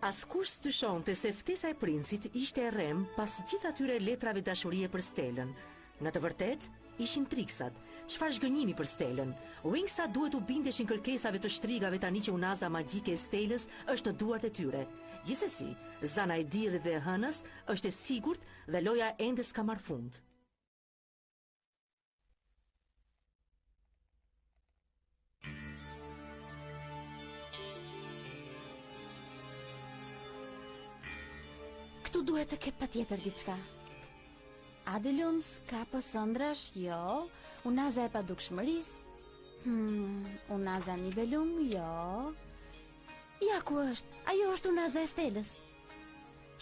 Askush s'dyshonte se ftesa e princit ishte e rrem pas gjithë atyre letrave dashurie për Stelën. Në të vërtet, ishin triksat. Çfarë zgënjimi për Stelën? Wingsa duhet u bindeshin kërkesave të shtrigave tani që unaza magjike e Stelës është në duart e tyre. Gjithsesi, zana e diellit dhe e hënës është e sigurt dhe loja ende s'ka marrë fund. Këtu duhet të ketë patjetër diçka. Adeluns, kapës ëndrash, jo. Unaza e padukshmërisë. Unaza Nibelung, jo. Ja ku është? Ajo është unaza e Stelës.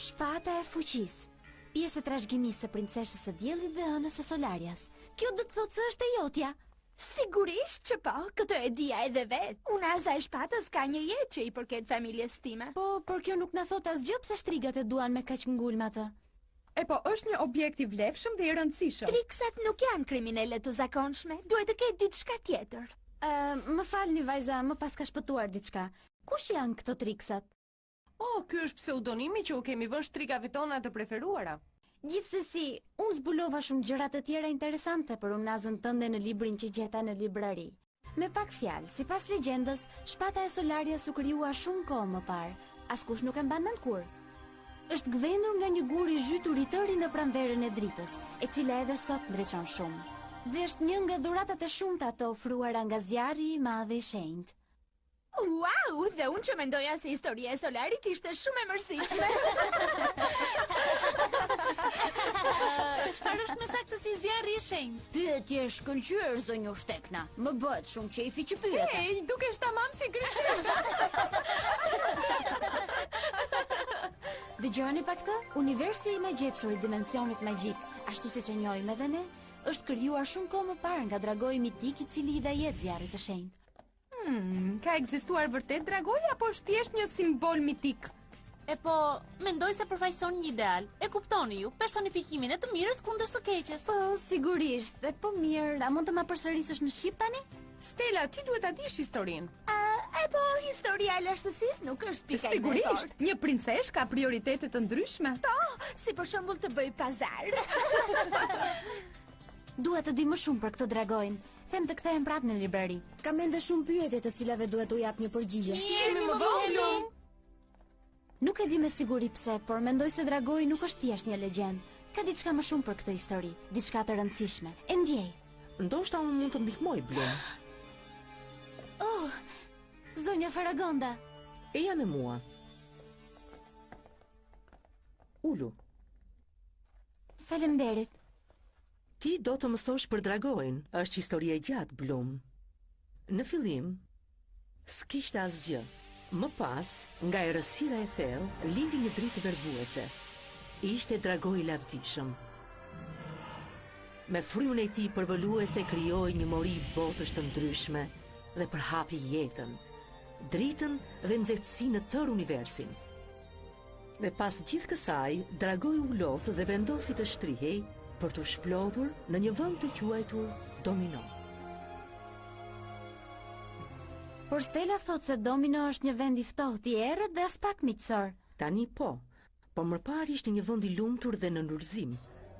Shpata e fuqisë. Pjesë e trashëgimisë së princeshës së diellit dhe ënës së Solarias. Kjo do të thotë se është e jotja. Sigurisht që po, këtë e dija edhe vetë. Unaza e shpatës ka një jetë që i përket familjes time. Po, por kjo nuk na thot asgjë pse shtrigat e duan me kaq ngulma atë. E po, është një objekt i vlefshëm dhe i rëndësishëm. Triksat nuk janë kriminale të zakonshme, duhet të ketë diçka tjetër. Më falni vajza, më pas ka shpëtuar diçka. Kush janë këto triksat? Ky është pseudonimi që u kemi vënë shtrigave tona të preferuara. Gjithsesi, unë zbulova shumë gjëra të tjera interesante për unazën tënde në librin që gjeta në librari. Me pak fjalë, sipas legjendës, shpata e Solarias u krijua shumë kohë më parë. Askush nuk e mban mend kur. Është gdhendur nga një gur i zhytur i tëri në pranverën e dritës, e cila edhe sot ndriçon shumë. Dhe është një nga dhuratat e shumta të ofruara nga zjarri i madh i shenjtë. Wow, dhe unë që mendoja se historia e Solarit ishte shumë e mërzitshme. Çfarë është më saktësi zjarri i shenjtë? Pyetje shkëlqyer zonjë Shtekna. Më bëhet shumë qefi që pyet. Ej, dukesh tamam si Kristin. Dëgjoni pak këtë? Universi i magjepsur i dimensionit magjik, ashtu siç e njohim edhe ne, është krijuar shumë kohë më parë nga dragoi mitik i cili i dha jetë zjarrit të shenjtë. Ka ekzistuar vërtet dragoj apo është thjesht një simbol mitik? E po, mendoj se përfaqëson një ideal. E kuptoni ju, personifikimin e të mirës kundër së keqes. Po, sigurisht. E po mirë, a mund të ma përsërisësh në shqip tani? Stella, ti duhet ta dish historinë. E po, historia e lashtësisë nuk është pika ime e fortë. Sigurisht, një princesh ka prioritete të ndryshme. Po, si për shembull të bëj pazar. Dua të di më shumë për këtë dragojin. Them të kthehem prapë në librari. Kam ende shumë pyetje të cilave duhet u jap një përgjigje. Jemi më voglum. Nuk e di me siguri pse, por mendoj se dragoi nuk është thjesht një legjend. Ka diçka më shumë për këtë histori, diçka të rëndësishme. E ndjej. Ndoshta unë mund të ndihmoj, Blum. Zonja Faragonda. Eja me mua. Ulu. Faleminderit. Ti do të mësosh për dragojin, është histori e gjatë, Blum. Në fillim, s'kishte asgjë. Më pas, nga errësira e thellë, lindi një dritë verbuese. Ishte dragoi i lavdishëm. Me frymën e tij përvoluese krijoi një mori botësh të ndryshme dhe përhapi jetën, dritën dhe nxehtësinë në tërë universin. Dhe pas gjithë kësaj, dragoi u lodh dhe vendosi të shtrihej për të shplodhur në një vend të quajtur Domino. Por Stella thot se Domino është një vend i ftohtë, i errët dhe as pak miqësor. Tani po, por më parë ishte një vend i lumtur dhe në ndulzim,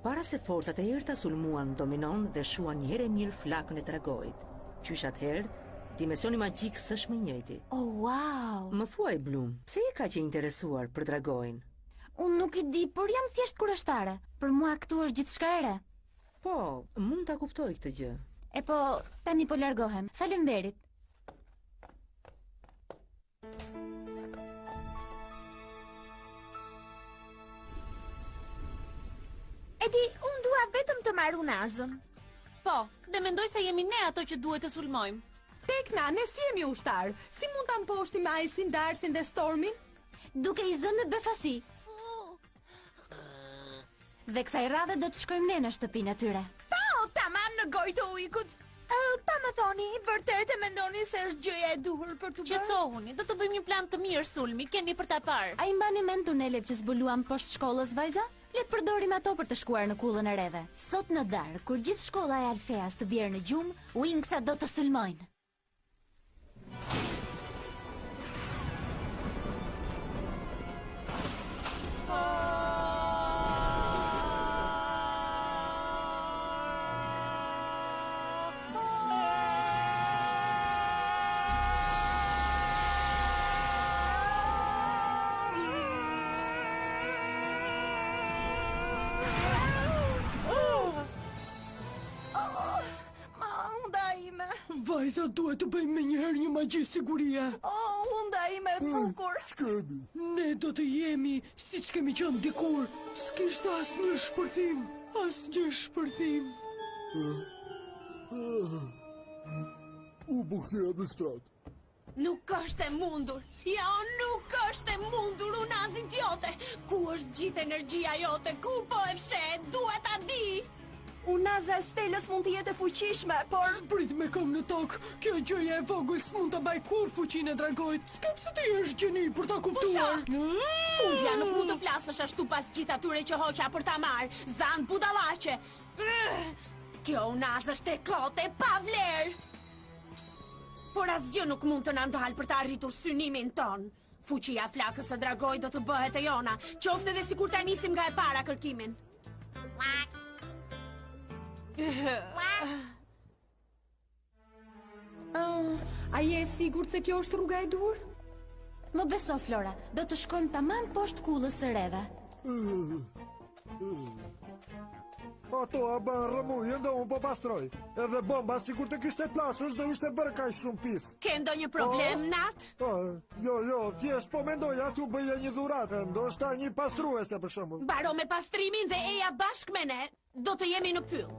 para se forcat e errta sulmuan Dominon dhe shuan një herë mirë flakën e dragojit. Qysh atëherë, dimensioni magjik s'është më i njëjti. Oh, wow! Më thuaj, Blum, pse je kaq e interesuar për dragojin? Unë nuk i di, por jam thjesht kurioztare. Për mua këtu është gjithçka e re. Po, mund ta kuptoj këtë gjë. E po, tani po largohem. Faleminderit. Edi, unë dua vetëm të marr unazën. Po, dhe mendoj se jemi ne ato që duhet të sulmojmë. Tekna, ne si jemi ushtar. Si mund ta mposhtim Aisin, Darsin dhe Stormin? Duke i zënë në befasi. Dhe kësaj radhe do të shkojmë ne në shtëpinë e tyre. Po, tamam në gojë të ujkut. Pa më thoni, vërtet e mendoni se është gjëja e duhur për të bërë? Qetësohuni, do të bëjmë një plan të mirë sulmi, keni për ta parë. A i mbani mend tunelet që zbuluam poshtë shkollës, vajza? Le të përdorim ato për të shkuar në kullën e reve. Sot në darë, kur gjithë shkolla e Alfeas të bjerë në gjumë, Wingsa do të sulmojnë. Vajza, duhet të bëjmë me njëherë një magji sigurie. Unda ime bukur. Ç'kemi? Ne do të jemi siç kemi qenë dikur. S'kishte asnjë shpërthim. Asnjë shpërthim. U buhja në strat. Nuk është e mundur. Ja, nuk është e mundur, unaz idiote. Ku është gjithë energjia jote? Ku po e fshet? Duhet ta di. Unaza e Stelës mund të jetë e fuqishme, por... Sprit me këmbë në tokë. Kjo gjëja e vogël s'mund të baj kur fuqinë e dragojt. S'kam se ti është gjeni për ta kuptuar. Fundja nuk mund të flasësh ashtu pas gjithë atyre që hoqa për ta marrë. Zan budallaqe. Kjo unaz është e kote pa vlerë. Por asgjë nuk mund të na ndalë për të arritur synimin ton. Fuqia flakës së dragojt do të bëhet e jona, qoftë edhe sikur ta nisim nga e para kërkimin. A je sigurt se kjo është rruga e dur? Më beso, Flora, do të shkojmë tamam poshtë kullës së reve. Ato a bën rëmujën dhe unë po pastroj. Edhe bomba sikur të kishte plasur dhe ishte bërë kaq shumë pis. Ke ndonjë problem, Nat? Jo, thjesht po mendoja t'ju bëja një dhuratë, ndoshta një pastruese për shembull. Mbaro me pastrimin dhe eja bashkë me ne. Do të jemi në pyll.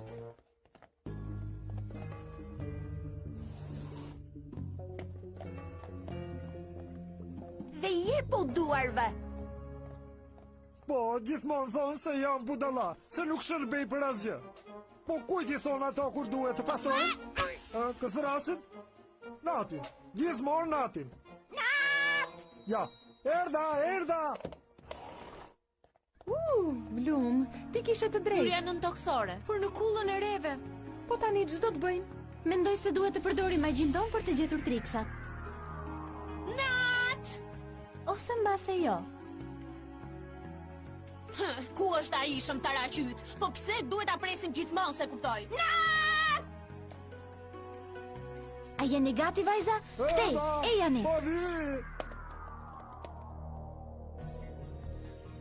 Dhe je po duarve. Po, gjithmonë thonë se jam budalla, se nuk shërbej për asgjë. Po kujt i thonë ato kur duhet të pastrojnë? Këthrasin? Natin. Gjithmonë Natin. Nat! Ja, erda! Blum, ti kishe të drejtë. Hyrja nëntoksore. Por në kullën e reve. Po tani ç'do të bëjmë? Mendoj se duhet të përdorim magjin ton për të gjetur triksat. Nat! Ose mbase jo. Ku është ai shëmtaraqyt? Po pse duhet ta presim gjithmonë se kuptoj? Nat! A jeni gati, vajza? Kthej, ejani. Po vi!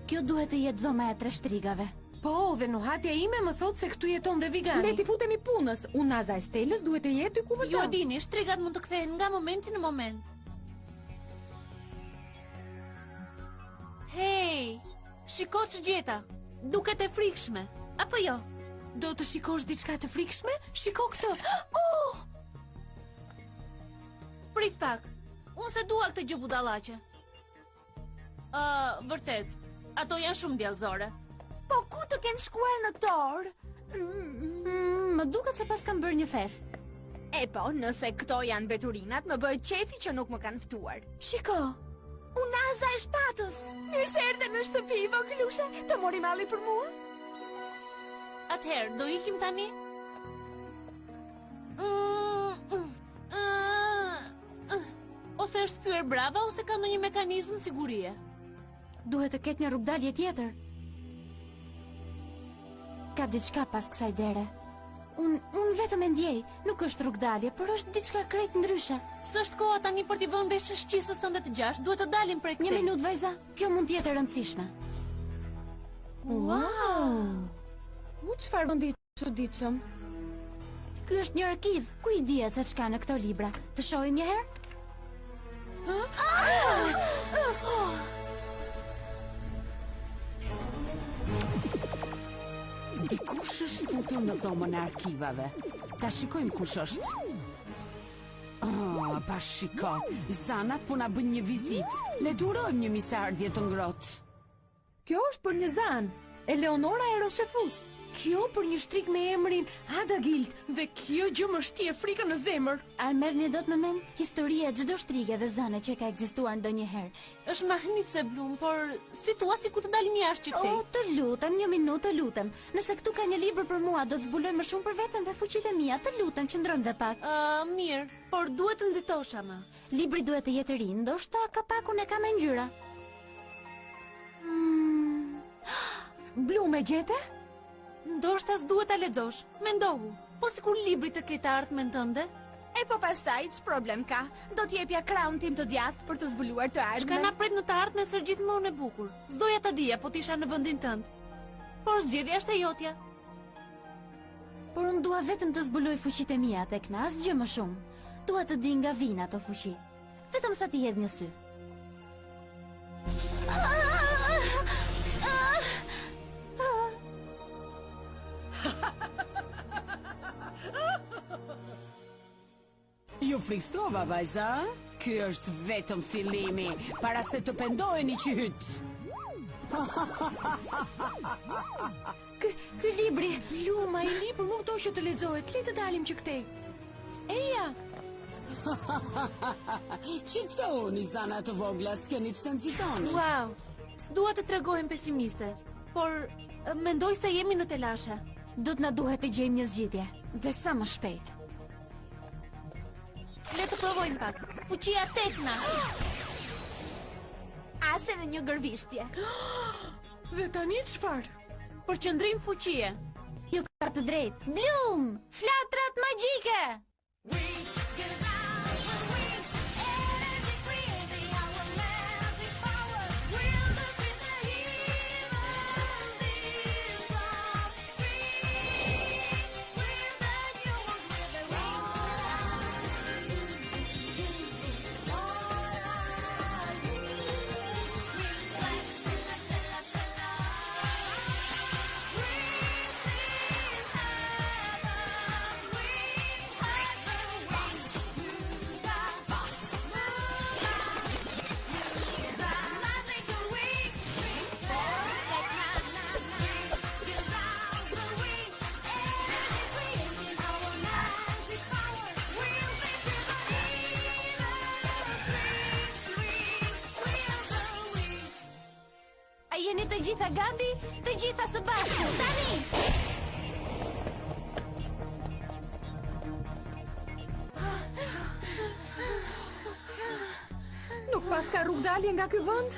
Kjo duhet të jetë dhoma e trashtrigave. Po, dhe nuhatja ime më thot se këtu jeton dhe vegani. Le ti futemi punës. Unaza e Stelës duhet të jetë dy kuvërta. Ju e dini, shtrigat mund të kthehen nga momenti në moment. Hey, shiko që gjeta. Duket e frikshme, apo jo? Do të shikosh diçka të frikshme? Shiko këtë. Prit pak, unë se dua këtë gjë budallaqe. Vërtet, ato janë shumë djallëzore. Po ku të kenë shkuar në këto orë? Më duket se pas kam bërë një fest. E po, nëse këto janë beturinat, më bëjt qefi që nuk më kanë ftuar. Shiko. Unaza e shpatës. Mirë se erdhe në shtëpi, vogëlushe. Të mori malli për mua? Atëherë, do ikim tani? Ose është thyer brava, ose ka ndonjë mekanizëm sigurie. Duhet të ketë një rrugdalje tjetër. Ka diçka pas kësaj dere. Unë vetëm e ndjej, nuk është rrugdalje, por është diçka krejt ndryshe. S'është koha tani për t'i vënë vesh shqisës tënde të gjashtë, duhet të dalim prej këtij. Një minutë, vajza, kjo mund t'jetë e rëndësishme. Wow! Çfarë mundi çuditshëm? Ky është një arkiv, ku i dihet se ç'ka në këto libra. Të shohim një herë? Dikush është futur në dhomën e arkivave. Ta shikojmë kush është. Pa shiko, zanat po na bën një vizitë. Le të urojmë një misardhje të ngrohtë. Kjo është për një zan, Eleonora e Rochefus. Kjo për një shtrik me emrin Adagild, dhe kjo gjë më shtje frikën në zemër. A e merrni dot në mend historia e çdo shtrige dhe zane që ka ekzistuar ndonjëherë? Është mahnitse Blum, por si thua sikur të dalim jashtë që këtej. Të lutem, një minutë, të lutem. Nëse këtu ka një libër për mua, do të zbuloj më shumë për veten dhe fuqitë e mia. Të lutem, qëndrojmë dhe pak. Mirë, por duhet të nxitosha më. Libri duhet të jetë i ri, ndoshta kapakun e ka me ngjyra. Blum e gjete? Ndoshta s'duhet ta lexosh. Mendohu, po sikur libri të ketë ardhmen tënde? E po pastaj, ç'problem ka? Do t'jepja krahun tim të djathtë për të zbuluar të ardhmen. Çka na pret në të ardhmen së gjithmonë e bukur. S'doja ta dija, po t'isha në vendin tënd. Por zgjedhja është e jotja. Por unë dua vetëm të zbuloj fuqitë e mia tek na, asgjë më shumë. Dua të di nga vijnë ato fuqi. Vetëm sa ti hedh një sy. Ju frikstova, vajza? Ky është vetëm fillimi, para se të pendoheni që hyt. Ky libri, Luma, i libër nuk do që të lexohet. Le të dalim që këtej. Eja, Qetësoni, zana të vogla, s'keni pse nxitoni. Wow, s'dua të tregohem pesimiste, por mendoj se jemi në telashe. Do të na duhet të gjejmë një zgjidhje, dhe sa më shpejt. Le të provojmë pak. Fuqia tekna. Ase në një gërvishtje. Dhe tani çfarë? Përqendrim fuqie. Ju ka të drejtë. Bloom, flatrat magjike. A jeni të gjitha gati? Të gjitha së bashku, tani! nuk pas ka rrugë dalje nga ky vend?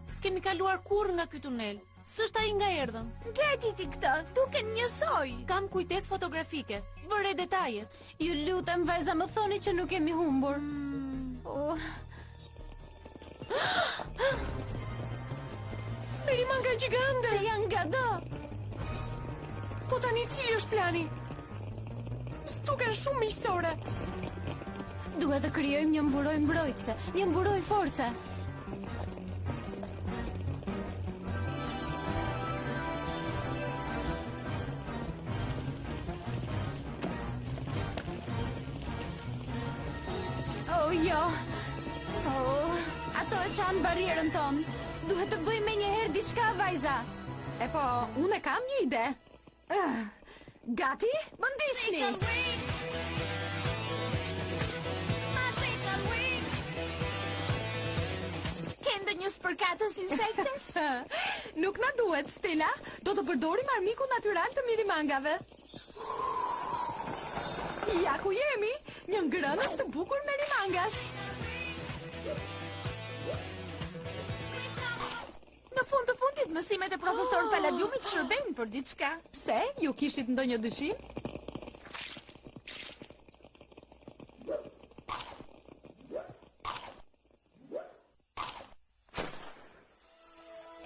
S'kemi kaluar kurrë nga ky tunel. S'është ai nga erdhëm. Gati ti këtë, duken njësoj. Kam kujdes fotografike. Vëre detajet. Ju lutem, vajza, më thoni që nuk kemi humbur. Merimanga gjigande! Janë nga do! Po tani cili është plani? S'duken shumë miqësore. Duhet të krijojmë një mburoj mbrojtëse, një mburoj force. Oh, jo. Oh, ato e qanë barierën tonë. Duhet të bëjmë një herë diçka, vajza. E po, unë e kam një ide. Gati? Më ndihni. Ke një spërkatës insektesh? Nuk na duhet, Stella. Do të përdorim armikun natyral të mirimangave. Ja ku jemi, një ngrënës të bukur mirimangash. Në fund të fundit, mësimet e profesor Palladiumit shërbejnë për diçka. Pse? Ju kishit ndonjë dyshim?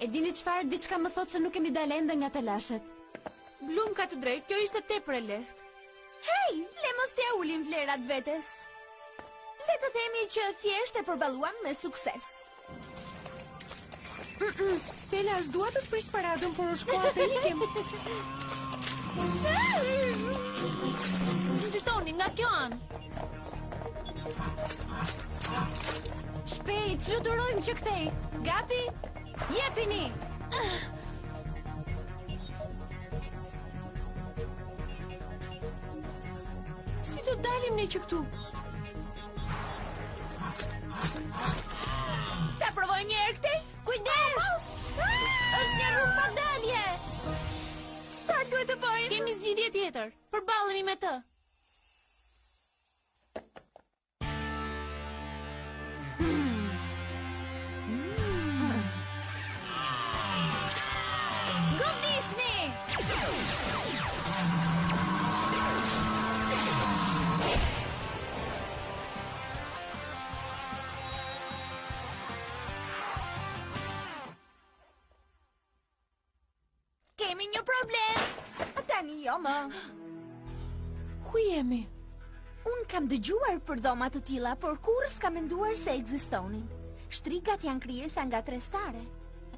E dini çfarë, diçka më thot se nuk kemi dalë ende nga telashet. Bloom ka të drejtë, kjo ishte tepër e lehtë. Hej, le mos t'ia ulim vlerat vetes. Le të themi që thjesht e përballuam me sukses. Stella, s'dua të të prish paradën, por është koha të ikim. Nxitoni nga kjo anë. Shpejt, fluturojmë që këtej. Gati? Jepini! Si do dalim ne që këtu? Ta provoj një herë këtej? Kujdes! Është një rrugë pa dalje! Çfarë duhet të bëjmë? Kemi zgjidhje tjetër. Përballemi me të. Godisni! Kemi një problem. Tani jo më. Ku jemi? Unë kam dëgjuar për dhoma të tilla, por kurrë s'kam menduar se ekzistonin. Shtrigat janë krijesa nga trestare.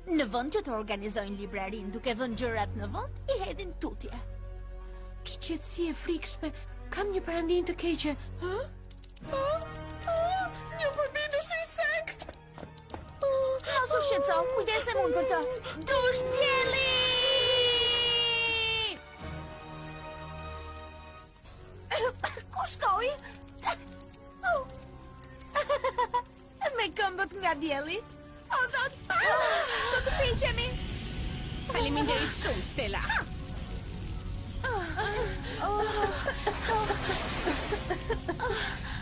Në vend që të organizojnë librarin duke vënë gjërat në vend, i hedhin tutje. Shqetësi e frikshme. Kam një parandin të keqe. Një përbindësh insekt. Mos u shqetëso, kujdesem unë për të. Dush dielli! Ku shkoj? Me këmbët nga dielli. O zot, do të piqemi. Faleminderit shumë, Stella.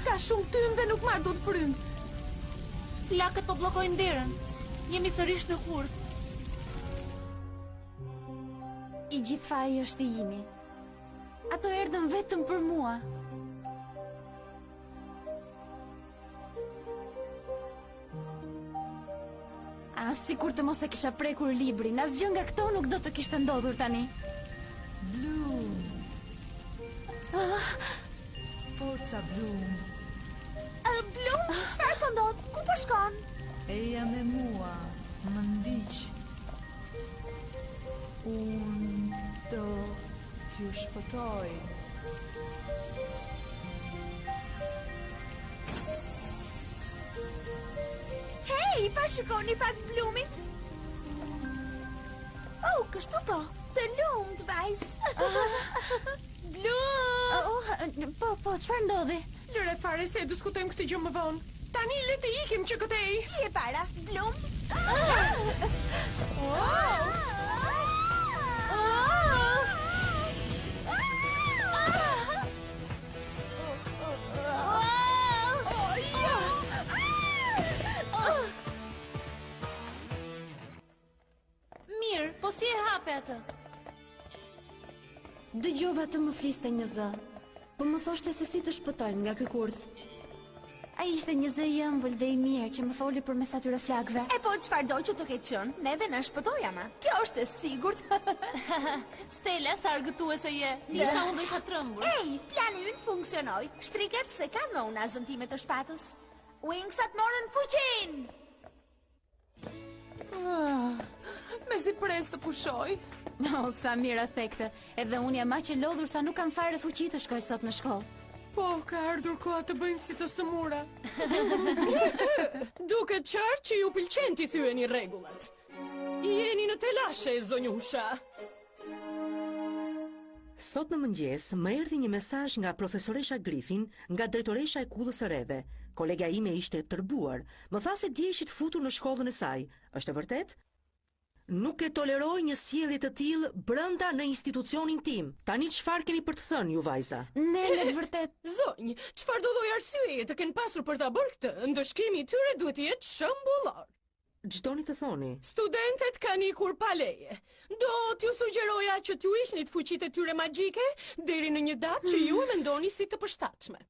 Ka shumë tym dhe nuk marr dot frym. Flakët po bllokojnë derën. Jemi sërish në hurë. I gjithë faji është i imi. Ato erdhën vetëm për mua. Sikur të mos e kisha prekur librin, asgjë nga këto nuk do të kishte ndodhur tani. Bloom. Forca Bloom. Bloom, çfarë po ndodh? Ku po shkon? Eja me mua, më ndiq. Unë do t'ju shpëtoj. Hej, pa shikoni pak Blumit. Oh, kështu po, të lumt, vajzë. Blum! Po, çfarë ndodhi? Lëre fare se e diskutojmë këtë gjë më vonë. Tani le të ikim që këtej. Ti e para, Blum. Mirë, po si e hape atë? Dëgjova të më fliste një zë, po më thoshte se si të shpëtojmë nga ky kurth. Ai ishte një zë i ëmbël dhe i mirë që më foli përmes atyre flakëve. E po çfarë do që të ketë qenë, neve na shpëtoi ama. Kjo është e sigurt. Stella, sa argëtuese je. Isha unë do isha trembur. Ej, plani ynë funksionoi. Shtrikat se kanë më unazën time të shpatës. Wingsat morën fuqin. Me si pres të pushoj. Sa mirë efekte. Edhe unë jam aq e lodhur sa nuk kam fare fuqi të shkoj sot në shkollë. Po, ka ardhur koha të bëjmë si të sëmura. Duket qartë që ju pëlqen t'i thyeni rregullat. Jeni në telashe, zonjusha. Sot në mëngjes më erdhi një mesazh nga profesoresha Griffin, nga drejtoresha e kullës së reve. Kolega ime ishte tërbuar. Më tha se dje ishit futur në shkollën e saj. Është e vërtet? Nuk e toleroj një sjellje të tillë brenda në institucionin tim. Tani çfarë keni për të thënë ju vajza? Ne në të vërtet. Zonjë, çfarë do lloj arsyeje të kenë pasur për ta bërë këtë? Ndëshkimi i tyre duhet të jetë shëmbullar. Ç'doni të thoni? Studentet kanë ikur pa leje. Do t'ju sugjeroja që t'ju ishni të fuqitë e tyre magjike deri në një datë që ju e mendoni si të përshtatshme.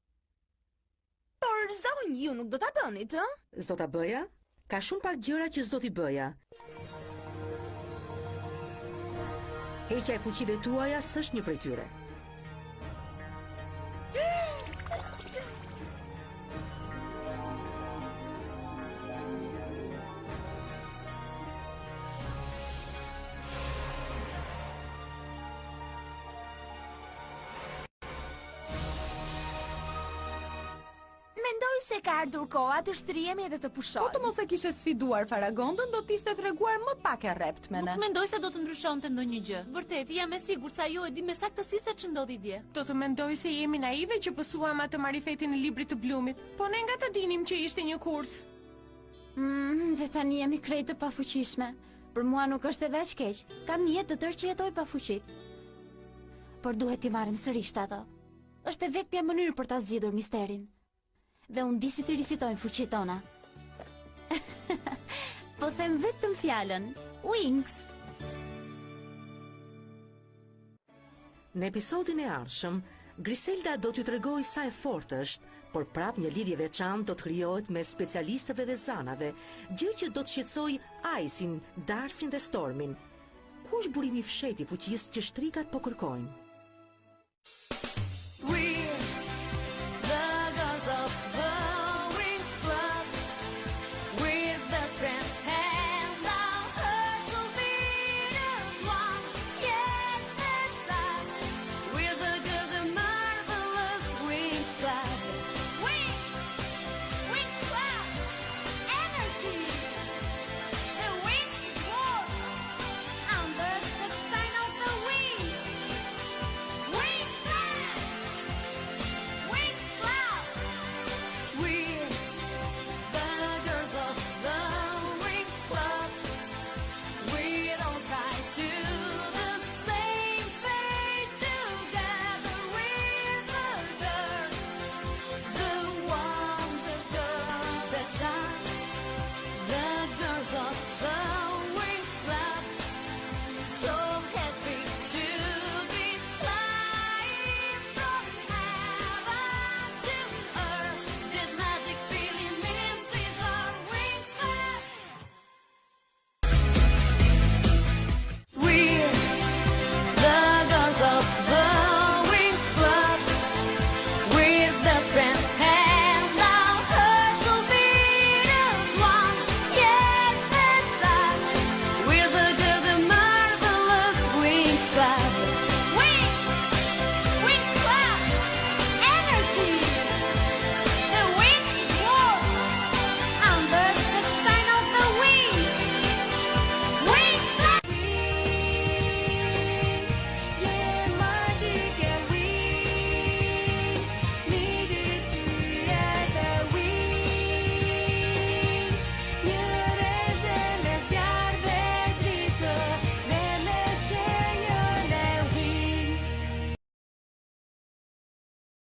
Por zonjë, ju nuk do ta bënit, ë? S'do ta bëja? Ka shumë pak gjëra që s'do t'i bëja. Heqja e fuqive tuaja s'është një prej tyre. Mendoj se ka ardhur koha të shtrihemi edhe të Po pushojmë. të mos e kishe sfiduar Faragondën, do t'ishte treguar më pak e rrept me ne. Nuk mendoj se do të ndryshonte ndonjë gjë. Vërtet, jam e sigurt se ajo e di me saktësi se ç'ndodhi dje. Do të mendoj se jemi naive që pësuam atë marifetin e librit të Blumit, po ne nga të dinim që ishte një kurth. Dhe tani jemi krejt të pafuqishme. Për mua nuk është edhe aq keq. Kam një jetë të tërë që jetoj pa fuqi. Por duhet t'i marrim sërish ato. Është e vetmja mënyrë për ta zgjidhur misterin. Dhe unë di si të rifitojnë fuqitë tona. Po them vetëm fjalën Wings. Në episodin e ardhshëm, Griselda do t'ju tregoj sa e fortë është, por prap një lidhje veçantë do të krijohet me specialistëve dhe zanave, gjë që do të shqetësoj Icein, Darcyn dhe Stormin. Ku është burimi i fshehtë i fuqisë që shtrikat po kërkojnë?